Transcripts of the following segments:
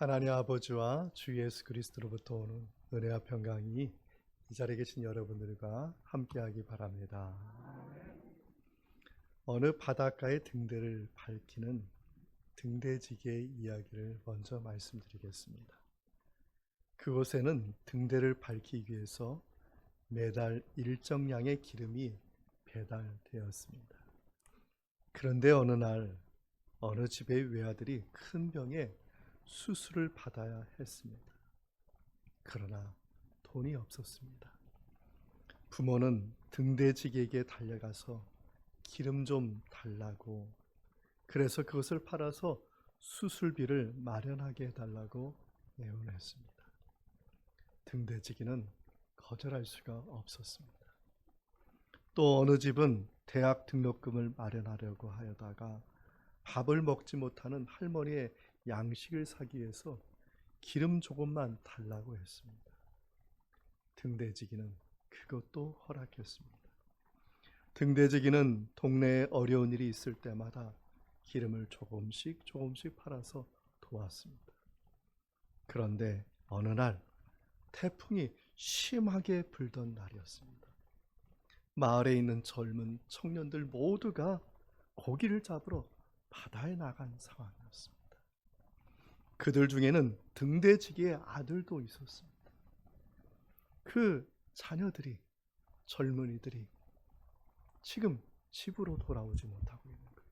하나님 아버지와 주 예수 그리스도로부터 오는 은혜와 평강이 이 자리에 계신 여러분들과 함께하기 바랍니다. 어느 바닷가의 등대를 밝히는 등대지기의 이야기를 먼저 말씀드리겠습니다. 그곳에는 등대를 밝히기 위해서 매달 일정량의 기름이 배달되었습니다. 그런데 어느 날 어느 집의 외아들이 큰 병에 수술을 받아야 했습니다. 그러나 돈이 없었습니다. 부모는 등대지기에게 달려가서 기름 좀 달라고, 그래서 그것을 팔아서 수술비를 마련하게 해달라고 애원했습니다. 등대지기는 거절할 수가 없었습니다. 또 어느 집은 대학 등록금을 마련하려고 하다가 밥을 먹지 못하는 할머니의 양식을 사기 위해서 기름 조금만 달라고 했습니다. 등대지기는 그것도 허락했습니다. 등대지기는 동네에 어려운 일이 있을 때마다 기름을 조금씩 팔아서 도왔습니다. 그런데 어느 날 태풍이 심하게 불던 날이었습니다. 마을에 있는 젊은 청년들 모두가 고기를 잡으러 바다에 나간 상황이었습니다. 그들 중에는 등대지기의 아들도 있었습니다. 그 자녀들이, 젊은이들이 지금 집으로 돌아오지 못하고 있는 거예요.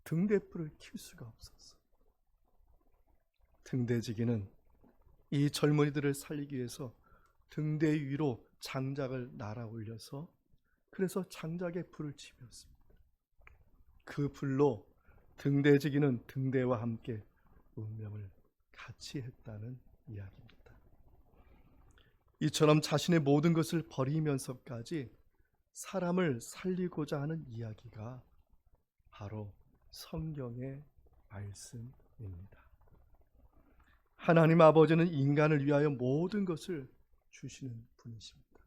등대불을 켤 수가 없었어. 등대지기는 이 젊은이들을 살리기 위해서 등대 위로 장작을 날아 올려서, 그래서 장작에 불을 지폈습니다. 그 불로 등대지기는 등대와 함께 운명을 같이 했다는 이야기입니다. 이처럼 자신의 모든 것을 버리면서까지 사람을 살리고자 하는 이야기가 바로 성경의 말씀입니다. 하나님 아버지는 인간을 위하여 모든 것을 주시는 분이십니다.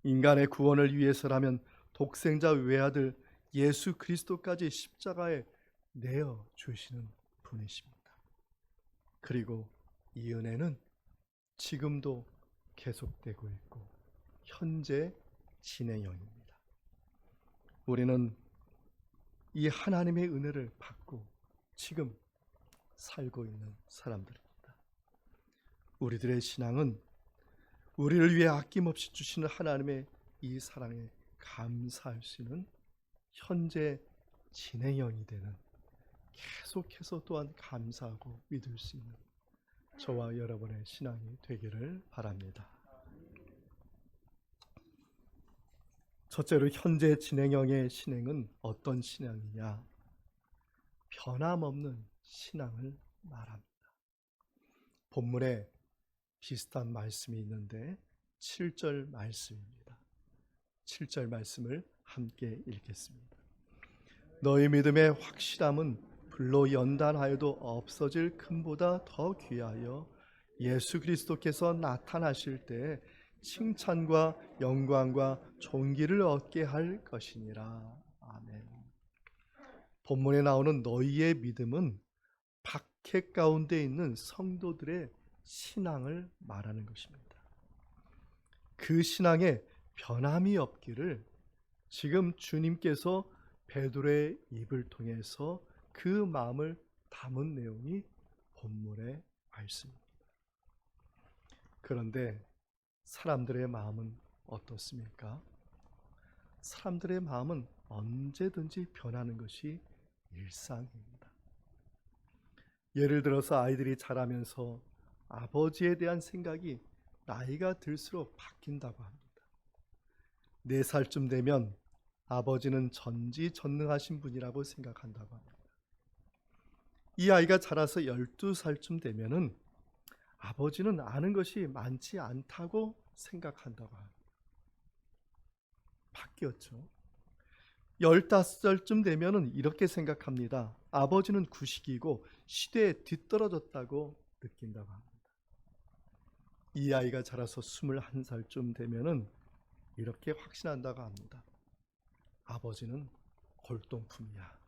인간의 구원을 위해서라면 독생자 외아들 예수 그리스도까지 십자가에 내어 주시는 분이십니다. 그리고 이 은혜는 지금도 계속되고 있고 현재 진행형입니다. 우리는 이 하나님의 은혜를 받고 지금 살고 있는 사람들입니다. 우리들의 신앙은 우리를 위해 아낌없이 주시는 하나님의 이 사랑에 감사할 수 있는 현재 진행형이 되는, 계속해서 또한 감사하고 믿을 수 있는 저와 여러분의 신앙이 되기를 바랍니다. 첫째로 현재 진행형의 신앙은 어떤 신앙이냐? 변함없는 신앙을 말합니다. 본문에 비슷한 말씀이 있는데 7절 말씀입니다. 7절 말씀을 함께 읽겠습니다. 너희 믿음의 확실함은 불로 연단하여도 없어질 금보다 더 귀하여 예수 그리스도께서 나타나실 때 칭찬과 영광과 존귀를 얻게 할 것이니라. 아멘. 본문에 나오는 너희의 믿음은 박해 가운데 있는 성도들의 신앙을 말하는 것입니다. 그 신앙에 변함이 없기를 지금 주님께서 베드로의 입을 통해서 그 마음을 담은 내용이 본문의 말씀입니다. 그런데 사람들의 마음은 어떻습니까? 사람들의 마음은 언제든지 변하는 것이 일상입니다. 예를 들어서 아이들이 자라면서 아버지에 대한 생각이 나이가 들수록 바뀐다고 합니다. 4살쯤 되면 아버지는 전지전능하신 분이라고 생각한다고 합니다. 이 아이가 자라서 12살쯤 되면은 아버지는 아는 것이 많지 않다고 생각한다고 합니다. 바뀌었죠. 15살쯤 되면은 이렇게 생각합니다. 아버지는 구식이고 시대에 뒤떨어졌다고 느낀다고 합니다. 이 아이가 자라서 21살쯤 되면은 이렇게 확신한다고 합니다. 아버지는 골동품이야.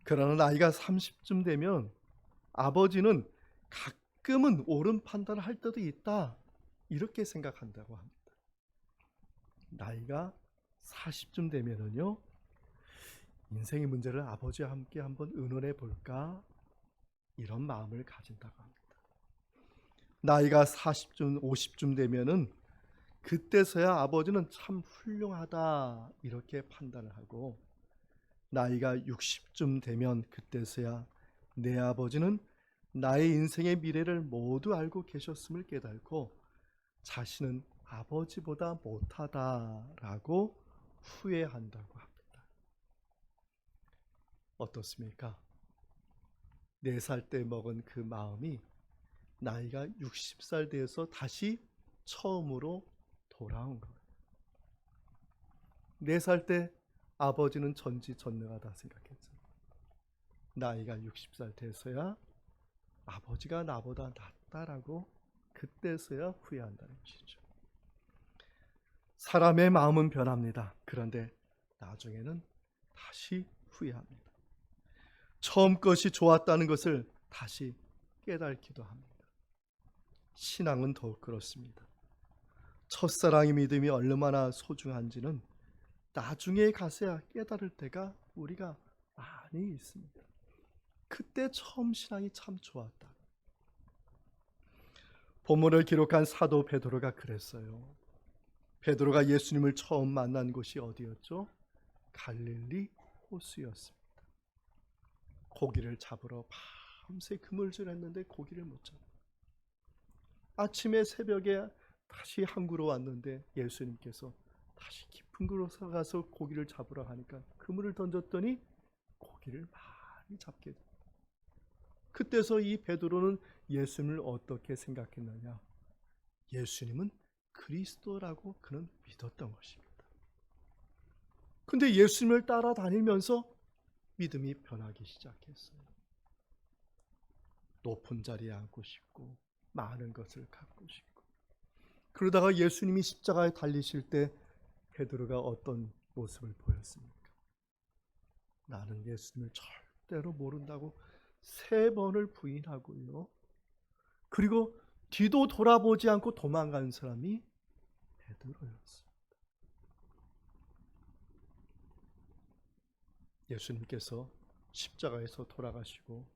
그러나 나이가 30쯤 되면 아버지는 가끔은 옳은 판단을 할 때도 있다, 이렇게 생각한다고 합니다. 나이가 40쯤 되면은요, 인생의 문제를 아버지와 함께 한번 의논해 볼까, 이런 마음을 가진다고 합니다. 나이가 40쯤 50쯤 되면은 그때서야 아버지는 참 훌륭하다, 이렇게 판단을 하고, 나이가 60쯤 되면 그때서야 내 아버지는 나의 인생의 미래를 모두 알고 계셨음을 깨닫고 자신은 아버지보다 못하다라고 후회한다고 합니다. 어떻습니까? 4살 때 먹은 그 마음이 나이가 60살 돼서 다시 처음으로 돌아온 거예요. 4살 때 아버지는 전지전능하다 생각했죠. 나이가 60살 돼서야 아버지가 나보다 낫다라고 그때서야 후회한다는 것이죠. 사람의 마음은 변합니다. 그런데 나중에는 다시 후회합니다. 처음 것이 좋았다는 것을 다시 깨닫기도 합니다. 신앙은 더욱 그렇습니다. 첫사랑의 믿음이 얼마나 소중한지는 나중에 가서야 깨달을 때가 우리가 많이 있습니다. 그때 처음 신앙이 참 좋았다. 본문을 기록한 사도 베드로가 그랬어요. 베드로가 예수님을 처음 만난 곳이 어디였죠? 갈릴리 호수였습니다. 고기를 잡으러 밤새 그물질했는데 고기를 못 잡아. 아침에 새벽에 다시 항구로 왔는데 예수님께서 다시 깊은 곳으로 가서 고기를 잡으러 가니까 그물을 던졌더니 고기를 많이 잡게 됩니다. 그때서 이 베드로는 예수님을 어떻게 생각했느냐? 예수님은 그리스도라고 그는 믿었던 것입니다. 근데 예수님을 따라다니면서 믿음이 변하기 시작했어요. 높은 자리에 앉고 싶고 많은 것을 갖고 싶고, 그러다가 예수님이 십자가에 달리실 때 베드로가 어떤 모습을 보였습니까? 나는 예수님을 절대로 모른다고 3번을 부인하고요. 그리고 뒤도 돌아보지 않고 도망간 사람이 베드로였습니다. 예수님께서 십자가에서 돌아가시고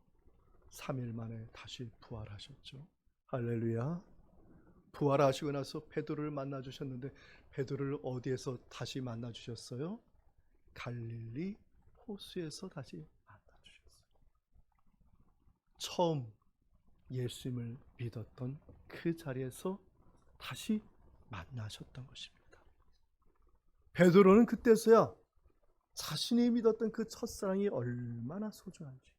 3일 만에 다시 부활하셨죠. 할렐루야. 부활하시고 나서 베드로를 만나 주셨는데 베드로를 어디에서 다시 만나 주셨어요? 갈릴리 호수에서 다시 만나 주셨어요. 처음 예수님을 믿었던 그 자리에서 다시 만나셨던 것입니다. 베드로는 그때서야 자신이 믿었던 그 첫사랑이 얼마나 소중한지,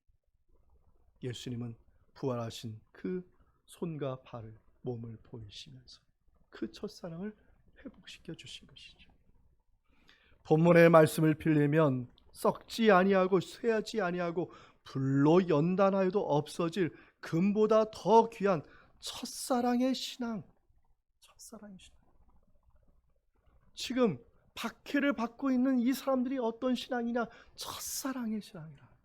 예수님은 부활하신 그 손과 발을, 몸을 보이시면서 그 첫사랑을 회복시켜 주신 것이죠. 본문의 말씀을 빌리면 썩지 아니하고 쇠하지 아니하고 불로 연단하여도 없어질 금보다 더 귀한 첫사랑의 신앙, 첫사랑의 신앙. 지금 박해를 받고 있는 이 사람들이 어떤 신앙이냐? 첫사랑의 신앙이라는 겁니다.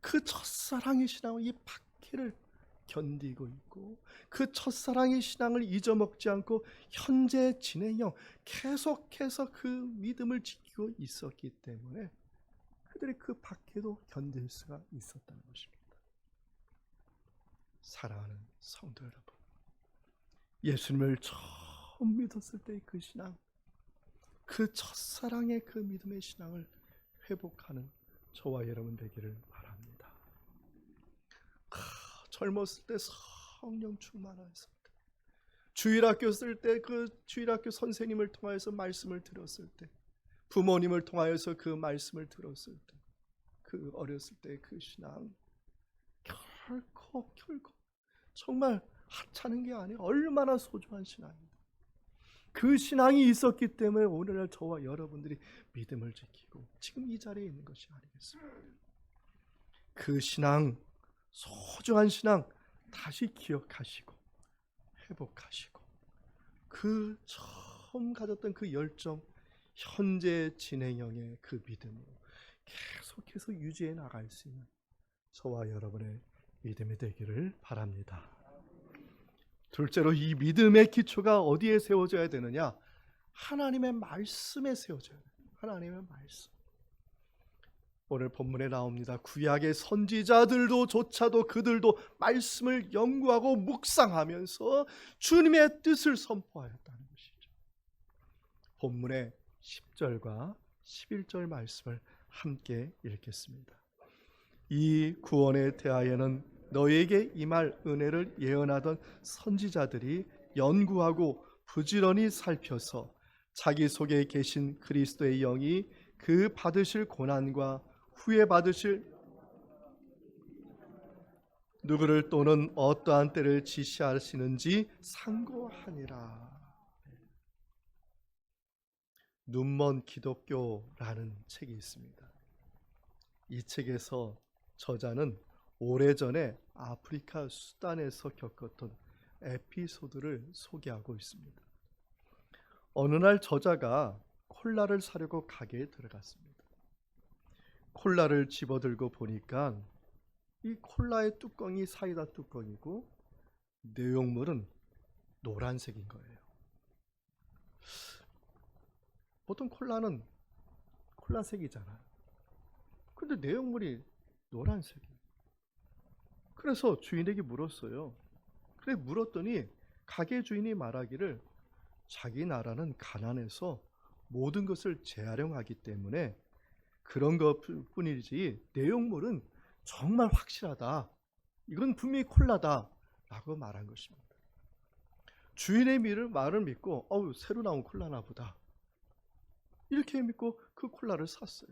그 첫사랑의 신앙은 이 박해를 견디고 있고, 그 첫사랑의 신앙을 잊어먹지 않고 현재 진행형 계속해서 그 믿음을 지키고 있었기 때문에 그들이 그 박해도 견딜 수가 있었다는 것입니다. 사랑하는 성도 여러분, 예수님을 처음 믿었을 때의 그 신앙, 그 첫사랑의 그 믿음의 신앙을 회복하는 저와 여러분 되기를 바랍니다. 젊었을 때 성령 충만하였을 때, 주일학교 쓸 때 그 주일학교 선생님을 통하여서 말씀을 들었을 때, 부모님을 통하여서 그 말씀을 들었을 때, 그 어렸을 때 그 신앙 결코 정말 하찮은 게 아니라 얼마나 소중한 신앙입니다. 그 신앙이 있었기 때문에 오늘날 저와 여러분들이 믿음을 지키고 지금 이 자리에 있는 것이 아니겠습니까? 그 신앙, 소중한 신앙 다시 기억하시고 회복하시고 그 처음 가졌던 그 열정, 현재 진행형의 그 믿음으로 계속해서 유지해 나갈 수 있는 저와 여러분의 믿음이 되기를 바랍니다. 둘째로, 이 믿음의 기초가 어디에 세워져야 되느냐? 하나님의 말씀에 세워져야 돼요. 하나님의 말씀. 오늘 본문에 나옵니다. 구약의 선지자들도 조차도 그들도 말씀을 연구하고 묵상하면서 주님의 뜻을 선포하였다는 것이죠. 본문의 10절과 11절 말씀을 함께 읽겠습니다. 이 구원에 대하여는 너에게 임할 은혜를 예언하던 선지자들이 연구하고 부지런히 살펴서 자기 속에 계신 그리스도의 영이 그 받으실 고난과 후에 받으실 누구를 또는 어떠한 때를 지시하시는지 상고하니라. 눈먼 기독교라는 책이 있습니다. 이 책에서 저자는 오래전에 아프리카 수단에서 겪었던 에피소드를 소개하고 있습니다. 어느 날 저자가 콜라를 사려고 가게에 들어갔습니다. 콜라를 집어들고 보니까 이 콜라의 뚜껑이 사이다 뚜껑이고 내용물은 노란색인 거예요. 보통 콜라는 콜라색이잖아요. 근데 내용물이 노란색이에요. 그래서 주인에게 물었어요. 그래 물었더니 가게 주인이 말하기를 자기 나라는 가난해서 모든 것을 재활용하기 때문에 그런 것뿐이지 내용물은 정말 확실하다. 이건 분명히 콜라다 라고 말한 것입니다. 주인의 말을 믿고 새로 나온 콜라나 보다 이렇게 믿고 그 콜라를 샀어요.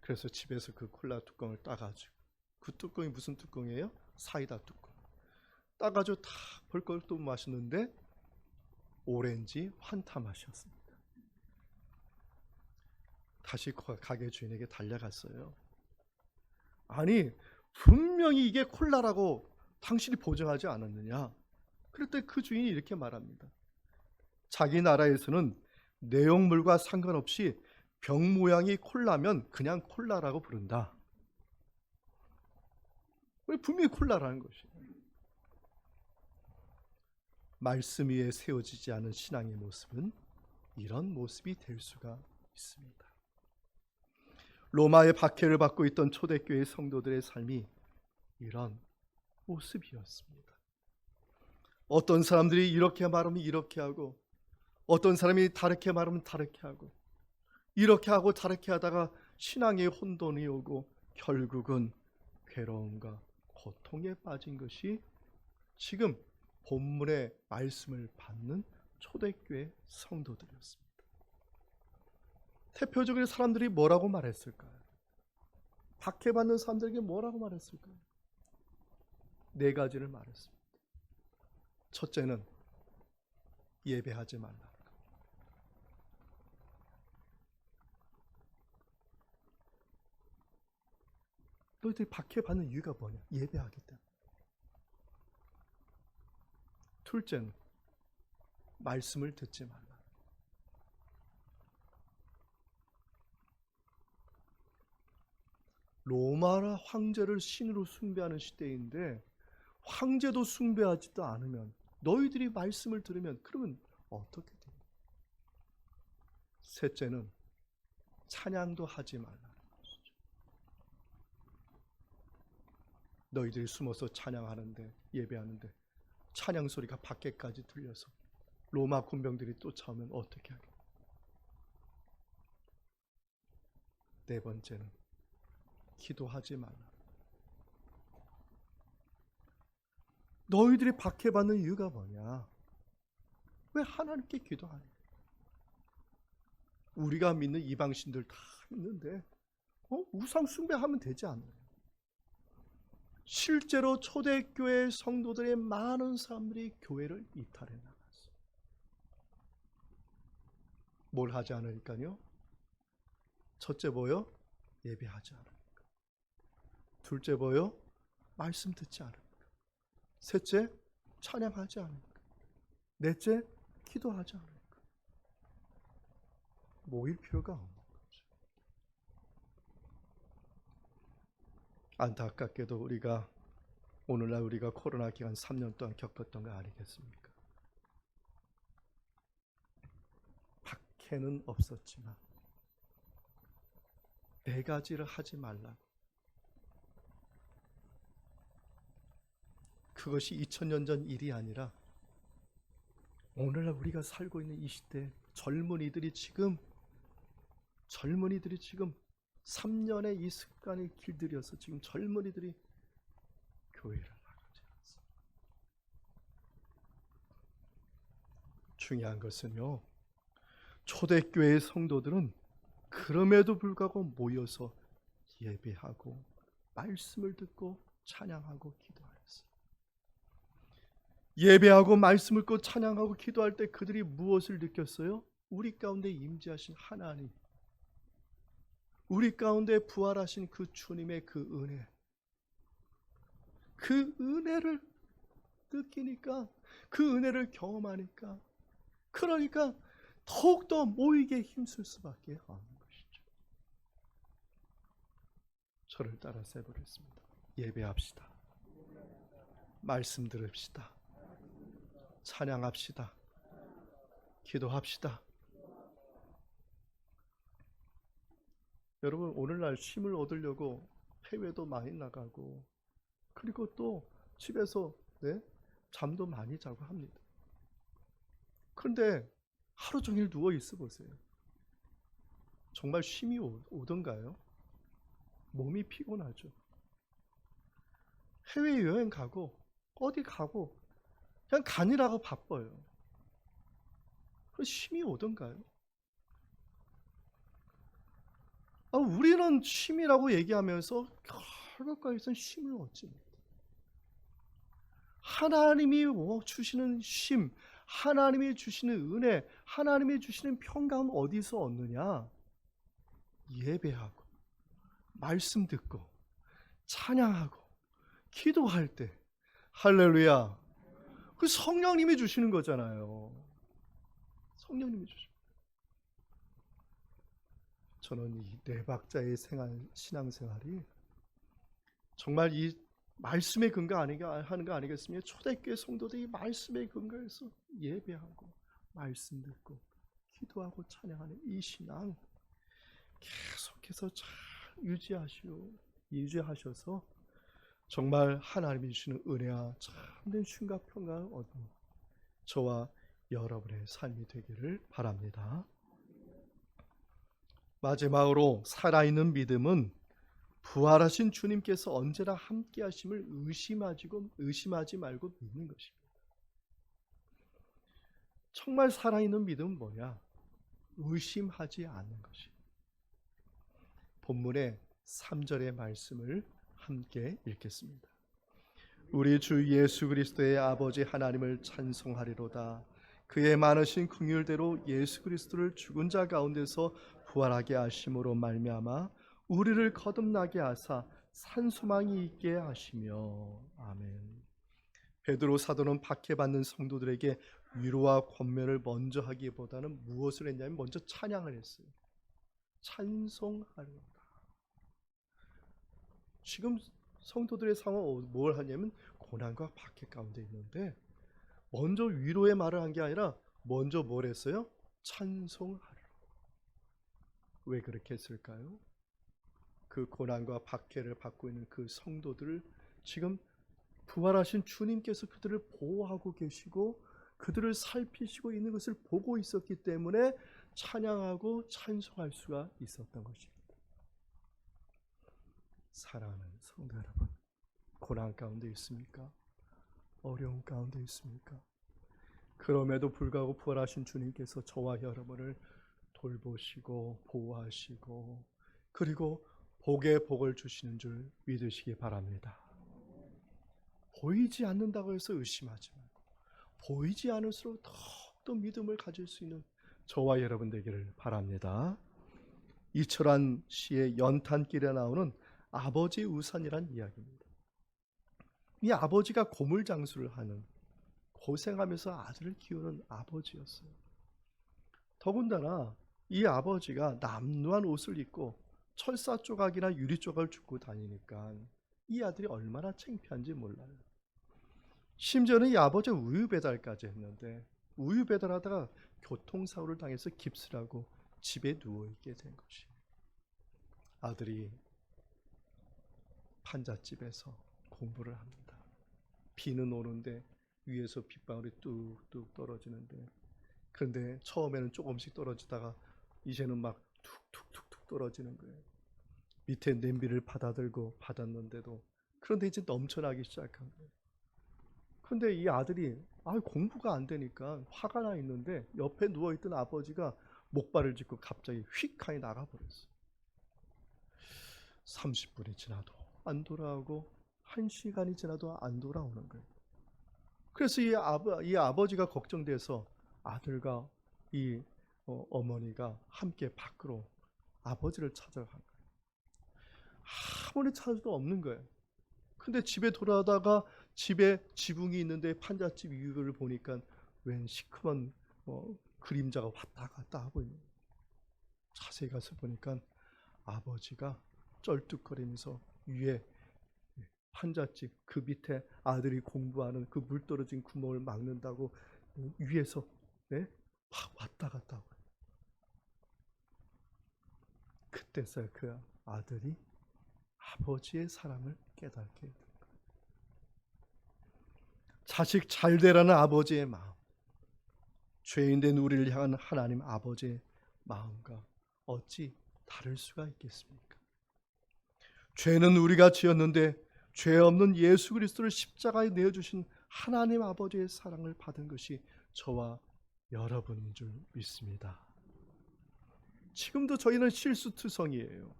그래서 집에서 그 콜라 뚜껑을 따가지고, 그 뚜껑이 무슨 뚜껑이에요? 사이다 뚜껑. 따가지고 다 벌컥 또 마셨는데 오렌지 환타 맛이었습니다. 다시 가게 주인에게 달려갔어요. 아니 분명히 이게 콜라라고 당신이 보증하지 않았느냐? 그랬더니 그 주인이 이렇게 말합니다. 자기 나라에서는 내용물과 상관없이 병 모양이 콜라면 그냥 콜라라고 부른다. 분명히 콜라라는 것이에요. 말씀 위에 세워지지 않은 신앙의 모습은 이런 모습이 될 수가 있습니다. 로마의 박해를 받고 있던 초대교회 성도들의 삶이 이런 모습이었습니다. 어떤 사람들이 이렇게 말하면 이렇게 하고, 어떤 사람이 다르게 말하면 다르게 하고, 이렇게 하고 다르게 하다가 신앙의 혼돈이 오고 결국은 괴로움과 고통에 빠진 것이 지금 본문의 말씀을 받는 초대교회 성도들이었습니다. 대표적으로 사람들이 뭐라고 말했을까요? 박해받는 사람들에게 뭐라고 말했을까요? 4가지를 말했습니다. 첫째는 예배하지 말라. 너희들이 박해받는 이유가 뭐냐? 예배하기 때문에. 둘째는 말씀을 듣지 말라. 로마 황제를 신으로 숭배하는 시대인데 황제도 숭배하지도 않으면, 너희들이 말씀을 들으면 그러면 어떻게 돼? 셋째는 찬양도 하지 말라. 너희들이 숨어서 찬양하는데, 예배하는데 찬양 소리가 밖에까지 들려서 로마 군병들이 쫓아오면 어떻게 하겠냐? 네 번째는 기도하지 말라. 너희들이 박해받는 이유가 뭐냐? 왜 하나님께 기도하냐? 우리가 믿는 이방신들 다 있는데 우상 숭배하면 되지 않나요? 실제로 초대교회 성도들의 많은 사람들이 교회를 이탈해 나갔어요. 뭘 하지 않으니까요? 첫째 뭐요? 예배하지 않으니까. 둘째 뭐요? 말씀 듣지 않으니까. 셋째 찬양하지 않으니까. 넷째 기도하지 않으니까. 모일 필요가 없는 거죠. 안타깝게도 오늘날 우리가 코로나 기간 3년 동안 겪었던 거 아니겠습니까? 박해는 없었지만 4가지를 하지 말라고. 그것이 2000년 전 일이 아니라 오늘날 우리가 살고 있는 이 시대 젊은이들이 지금 3년의 이 습관을 길들여서 지금 젊은이들이 교회를 나가지 않습니다. 중요한 것은요, 초대교회 성도들은 그럼에도 불구하고 모여서 예배하고 말씀을 듣고 찬양하고 기도하였어요. 예배하고 말씀을 듣고 찬양하고 기도할 때 그들이 무엇을 느꼈어요? 우리 가운데 임재하신 하나님, 우리 가운데 부활하신 그 주님의 그 은혜, 그 은혜를 느끼니까, 그 은혜를 경험하니까, 그러니까 더욱더 모이게 힘쓸 수밖에 없는 것이죠. 저를 따라서 해보겠습니다. 예배합시다. 말씀 들읍시다. 찬양합시다. 기도합시다. 여러분, 오늘날 쉼을 얻으려고 해외도 많이 나가고, 그리고 또 집에서 잠도 많이 자고 합니다. 그런데 하루 종일 누워 있어 보세요. 정말 쉼이 오던가요? 몸이 피곤하죠. 해외여행 가고 어디 가고 그냥 가느라고 바빠요. 그 쉼이 오던가요? 우리는 쉼이라고 얘기하면서 결국까지는 쉼을 얻지 못해요. 하나님이 주시는 쉼, 하나님이 주시는 은혜, 하나님이 주시는 평강은 어디서 얻느냐? 예배하고 말씀 듣고 찬양하고 기도할 때, 할렐루야, 그 성령님이 주시는 거잖아요. 성령님이 주시는. 저는 이 4박자의 신앙생활이 정말 이 말씀에 근거하는 거 아니겠습니까? 초대교회 성도들이 말씀에 근거해서 예배하고 말씀 듣고 기도하고 찬양하는 이 신앙 계속해서 잘 유지하셔서 정말 하나님이 주시는 은혜와 참된 쉼과 평강을 얻는 저와 여러분의 삶이 되기를 바랍니다. 마지막으로 살아있는 믿음은 부활하신 주님께서 언제나 함께 하심을 의심하지 말고 믿는 것입니다. 정말 살아있는 믿음은 뭐냐? 의심하지 않는 것입니다. 본문의 3절의 말씀을 함께 읽겠습니다. 우리 주 예수 그리스도의 아버지 하나님을 찬송하리로다. 그의 많으신 긍휼대로 예수 그리스도를 죽은 자 가운데서 부활하게 하심으로 말미암아 우리를 거듭나게 하사 산소망이 있게 하시며. 아멘. 베드로 사도는 박해받는 성도들에게 위로와 권면을 먼저 하기보다는 무엇을 했냐면 먼저 찬양을 했어요. 찬송하리로다. 지금 성도들의 상황은 뭘 하냐면 고난과 박해 가운데 있는데 먼저 위로의 말을 한 게 아니라 먼저 뭘 했어요? 찬송하리로다. 왜 그렇게 했을까요? 그 고난과 박해를 받고 있는 그 성도들을 지금 부활하신 주님께서 그들을 보호하고 계시고 그들을 살피시고 있는 것을 보고 있었기 때문에 찬양하고 찬송할 수가 있었던 것입니다. 사랑하는 성도 여러분, 고난 가운데 있습니까? 어려움 가운데 있습니까? 그럼에도 불구하고 부활하신 주님께서 저와 여러분을 돌보시고 보호하시고 그리고 복에 복을 주시는 줄 믿으시기 바랍니다. 보이지 않는다고 해서 의심하지 말고 보이지 않을수록 더욱더 믿음을 가질 수 있는 저와 여러분 되기를 바랍니다. 이철환 씨의 연탄길에 나오는 아버지 우산이란 이야기입니다. 이 아버지가 고물장수를 하는 고생하면서 아들을 키우는 아버지였어요. 더군다나 이 아버지가 남루한 옷을 입고 철사 조각이나 유리 조각을 줍고 다니니까 이 아들이 얼마나 창피한지 몰라요. 심지어는 이 아버지가 우유 배달까지 했는데 우유 배달하다가 교통사고를 당해서 깁스를 하고 집에 누워있게 된 것이. 아들이 판잣집에서 공부를 합니다. 비는 오는데 위에서 빗방울이 뚝뚝 떨어지는데, 그런데 처음에는 조금씩 떨어지다가 이제는 막 툭툭툭툭 떨어지는 거예요. 밑에 냄비를 받아들고 받았는데도, 그런데 이제 넘쳐나기 시작한 거예요. 그런데 이 아들이 공부가 안 되니까 화가 나 있는데 옆에 누워있던 아버지가 목발을 짚고 갑자기 휙 하니 나가버렸어요. 30분이 지나도 안 돌아오고 1시간이 지나도 안 돌아오는 거예요. 그래서 이 아버지가 걱정돼서 아들과 이 어머니가 함께 밖으로 아버지를 찾아간 거예요. 아무리 찾아도 없는 거예요. 근데 집에 돌아오다가 집에 지붕이 있는데 판잣집 위를 보니까 웬 시커먼 그림자가 왔다 갔다 하고 있는 거예요. 자세히 가서 보니까 아버지가 쩔뚝거리면서 위에 판잣집 그 밑에 아들이 공부하는 그 물 떨어진 구멍을 막는다고 위에서 막 왔다 갔다 하고. 그때서야 그 아들이 아버지의 사랑을 깨닫게 된 거예요. 자식 잘 되라는 아버지의 마음, 죄인된 우리를 향한 하나님 아버지의 마음과 어찌 다를 수가 있겠습니까? 죄는 우리가 지었는데 죄 없는 예수 그리스도를 십자가에 내어주신 하나님 아버지의 사랑을 받은 것이 저와 여러분인 줄 믿습니다. 지금도 저희는 실수투성이에요.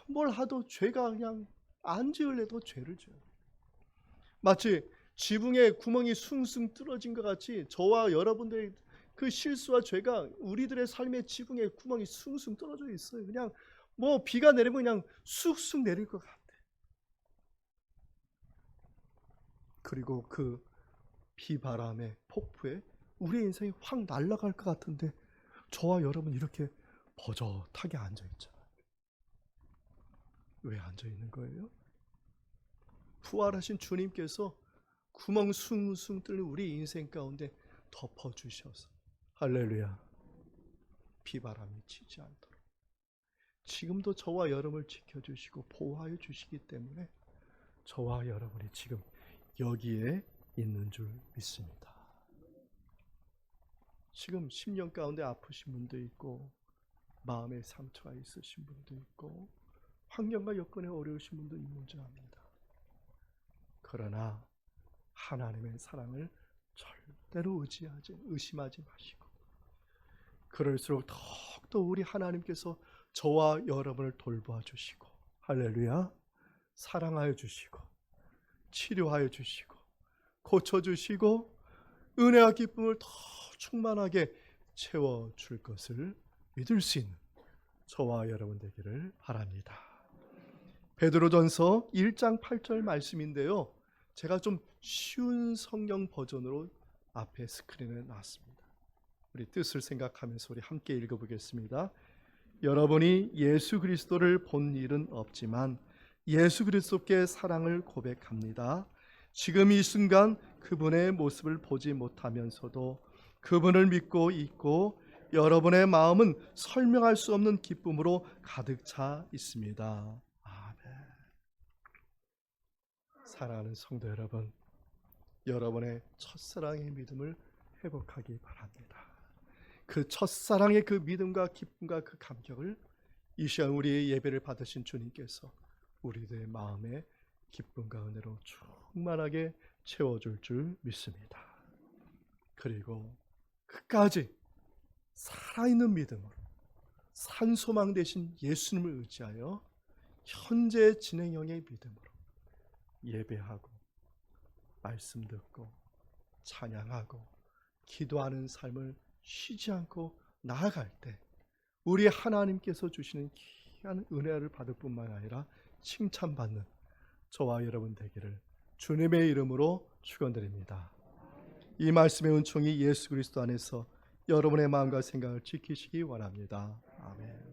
뭘 하도 죄가 그냥 안 지으려도 죄를 지어요. 마치 지붕에 구멍이 숭숭 뚫어진 것 같이 저와 여러분들의 그 실수와 죄가 우리들의 삶의 지붕에 구멍이 숭숭 뚫어져 있어요. 그냥 비가 내리면 그냥 쑥쑥 내릴 것 같아. 그리고 그 비바람에 폭풍에 우리의 인생이 확 날아갈 것 같은데 저와 여러분 이렇게 버젓하게 앉아있잖아요. 왜 앉아있는 거예요? 부활하신 주님께서 구멍 숭숭 뚫는 우리 인생 가운데 덮어주셔서 할렐루야, 비바람이 치지 않도록 지금도 저와 여러분을 지켜주시고 보호하여 주시기 때문에 저와 여러분이 지금 여기에 있는 줄 믿습니다. 지금 심령 가운데 아프신 분도 있고 마음의 상처가 있으신 분도 있고 환경과 여건에 어려우신 분도 있는 줄 압니다. 그러나 하나님의 사랑을 절대로 의심하지 마시고, 그럴수록 더욱더 우리 하나님께서 저와 여러분을 돌보아 주시고 할렐루야, 사랑하여 주시고 치료하여 주시고 고쳐주시고 은혜와 기쁨을 더 충만하게 채워줄 것을 믿을 수 있는 저와 여러분 되기를 바랍니다. 베드로전서 1장 8절 말씀인데요, 제가 좀 쉬운 성경 버전으로 앞에 스크린에 놨습니다. 우리 뜻을 생각하면서 우리 함께 읽어보겠습니다. 여러분이 예수 그리스도를 본 일은 없지만 예수 그리스도께 사랑을 고백합니다. 지금 이 순간 그분의 모습을 보지 못하면서도 그분을 믿고 있고 여러분의 마음은 설명할 수 없는 기쁨으로 가득 차 있습니다. 아멘. 사랑하는 성도 여러분, 여러분의 첫사랑의 믿음을 회복하기 바랍니다. 그 첫사랑의 그 믿음과 기쁨과 그 감격을 이 시간 우리의 예배를 받으신 주님께서 우리들의 마음에 기쁨과 은혜로 충만하게 채워줄 줄 믿습니다. 그리고 끝까지 살아있는 믿음으로 산소망 되신 예수님을 의지하여 현재 진행형의 믿음으로 예배하고 말씀 듣고 찬양하고 기도하는 삶을 쉬지 않고 나아갈 때 우리 하나님께서 주시는 귀한 은혜를 받을 뿐만 아니라 칭찬받는 저와 여러분 되기를 주님의 이름으로 축원드립니다. 이 말씀의 은총이 예수 그리스도 안에서 여러분의 마음과 생각을 지키시기 원합니다. 아멘.